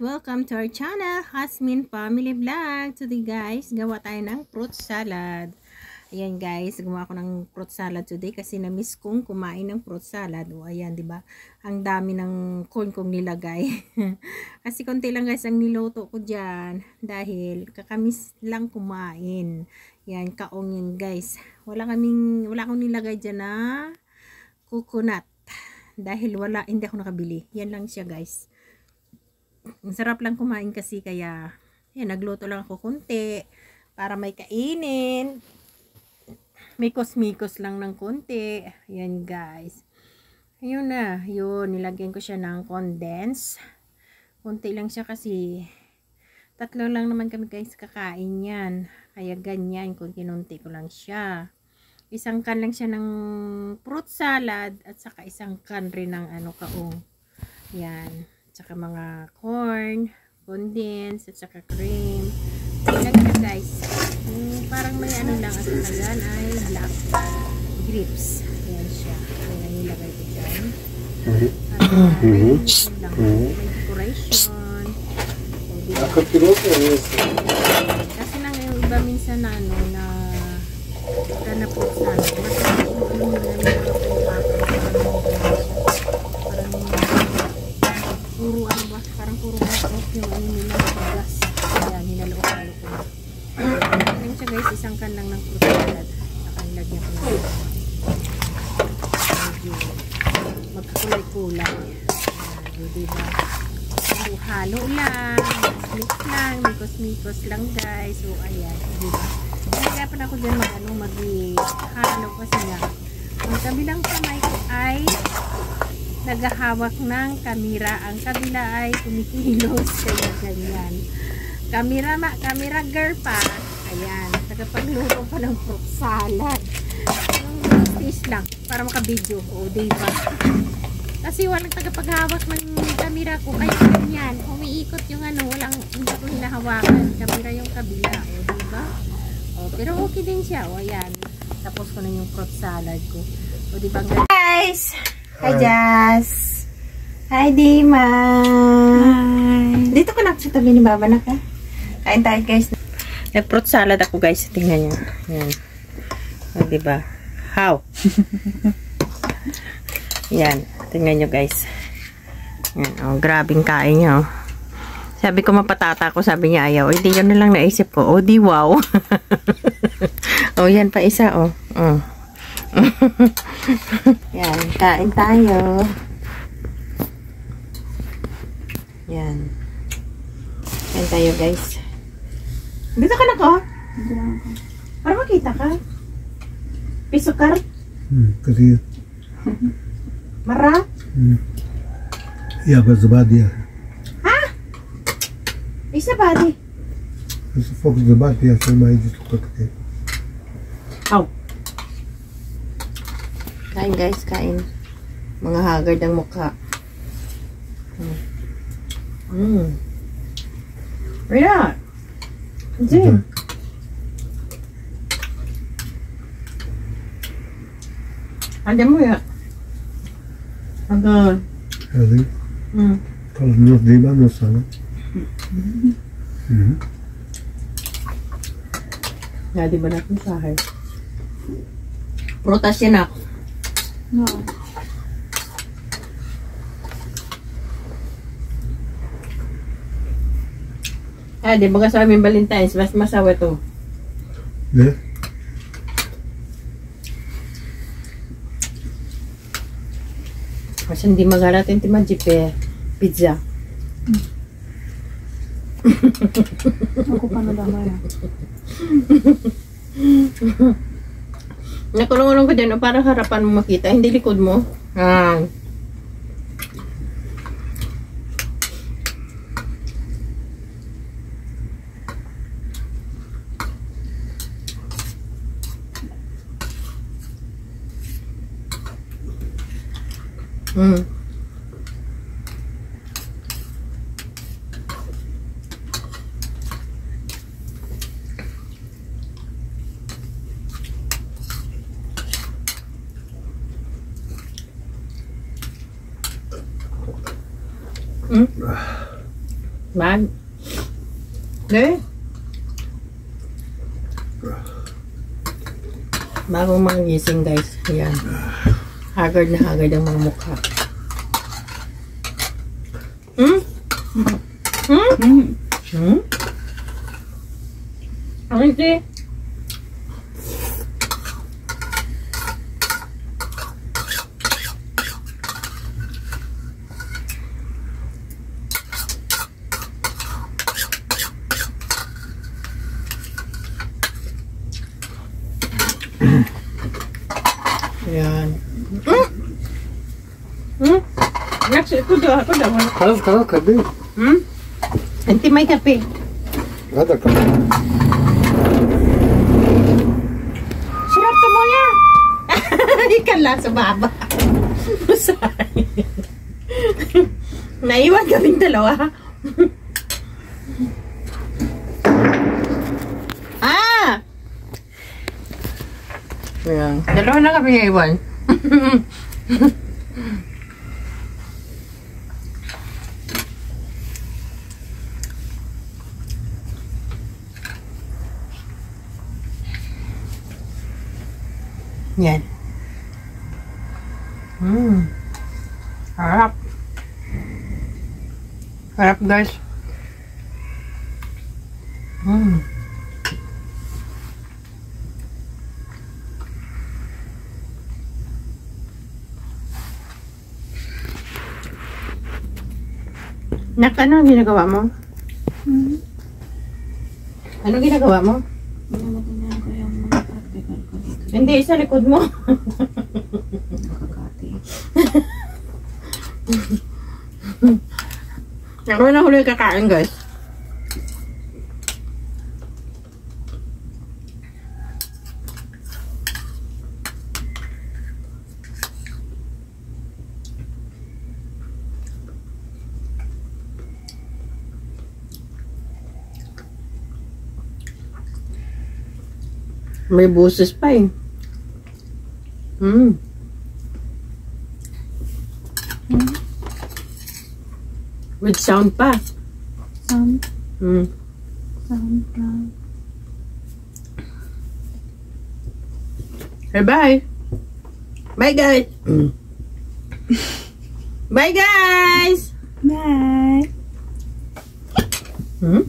Welcome to our channel, Hasmin Family Vlog. Today guys, gawa tayo ng fruit salad. Ayan guys, gumawa ako ng fruit salad today kasi na-miss kong kumain ng fruit salad. O ayan, 'di ba? Ang dami ng corn kong nilagay. Kasi konti lang guys ang niluto ko diyan dahil kakamiss lang kumain. Yan, kaong yun guys. Wala akong nilagay diyan na coconut dahil hindi ako nakabili. Yan lang siya guys. Ang sarap lang kumain kasi kaya yan, nagluto lang ako konti para may kainin. Mikos-mikos lang ng konti. Ayan guys. Ayun na. Yun, nilagyan ko siya ng condense. Konti lang siya kasi tatlo lang naman kami guys kakain yan. Kaya ganyan, kung kinunti ko lang siya. Isang can lang siya ng fruit salad at saka isang can rin ng kaong. Yan. Saka mga corn, condense, at saka cream. Ilang siya guys. Parang may lang at saka yan ay black grapes. Ayan siya. Ayan nilagay ko dyan. May decoration. Kasi na ngayon iba minsan na po sana. Parang puro off yung nila gas. Ayan, hinalo-halo ko. Ayan siya guys, isang can lang ng fruit salad. Saka nilagyan ko na medyo magkakulay-kulay. Ayan, diba? Halo lang. Mix lang. Mikos-mikos lang guys. So, ayan. Diba? Nagkapan ako dyan mag-halo kasi nga. Ang kabilang kamay ay naghahawak ng kamera, ang kabila ay kumikilos, kaya ganyan. Kamera girl pa, ayan, tagapagluto pa ng fruit salad. Yung stage lang, para makabidyo, o diba? Kasi walang tagapaghawak ng kamera ko, kaya ganyan, umiikot yung hindi ko hinahawakan, kamera yung kabila, o diba? O, pero okay din siya, o ayan, tapos ko na yung fruit salad ko, o diba guys? Hi, Jazz. Hi, Dima. Hi. Dito ka na sa tabi ni Baba na ka. Kain tayo, guys. Nag-fruit salad ako, guys. Tingnan nyo. Yan. O, diba? How? Yan. Tingnan nyo, guys. Yan. O, grabing kain nyo. Sabi ko mapatata ko. Sabi niya ayaw. O, hindi yun na lang naisip ko. O, di wow. O, yan pa isa, o. O. Yan, kain tayo. Yan. Kain tayo guys. Dito ka na ko? Dito lang ako. Para makita ka. Pisukar? Kasi Mara? Ya, Zabadi. Ha? Isa badi? Esse fogo de Zabadi é a mais de tudo que tem. Aw. Kain guys, kain. Mga haggard ang mukha. Rina! Jim! Ada mo ya? Agad. Ali? Kalau menurut dia mana sana? Hindi ba natin sahay? Prutas yan ako. No. Di ba sa aming Valentine's, mas masawa to. Ne? Kasi hindi magalatin ti Majipe pizza. Ako pa na damay. Nakulong-ulong ko dyan, para harapan mo makita, hindi likod mo. Mag. Eh? Bagong mga gising guys. Ayan. Haggard na haggard ang mga mukha. Hmm? Hmm? Hmm? Ano ito? Ayan. Hmm? Hmm? Next, ito daw. خلاص خديه. Hmm? Anti may kape. هذا كمان. Swerte mo yan. Ikan lang sa baba. Musay. Naiwan kaming dalawa. Ah! Ayan. Dalawa na kami naiwan. Yan. Harap. Harap guys. Nak, ano ang ginagawa mo? Ano ginagawa mo? Ginagawa ko yung mga practical ko dito. Hindi, sa likod mo. Nakakati. Ako na huli kakain guys. May buses pa eh. With sound pa. Sound. Mm. Sound lang. Hey, bye. Bye, guys. Bye, guys. Bye. Hmm?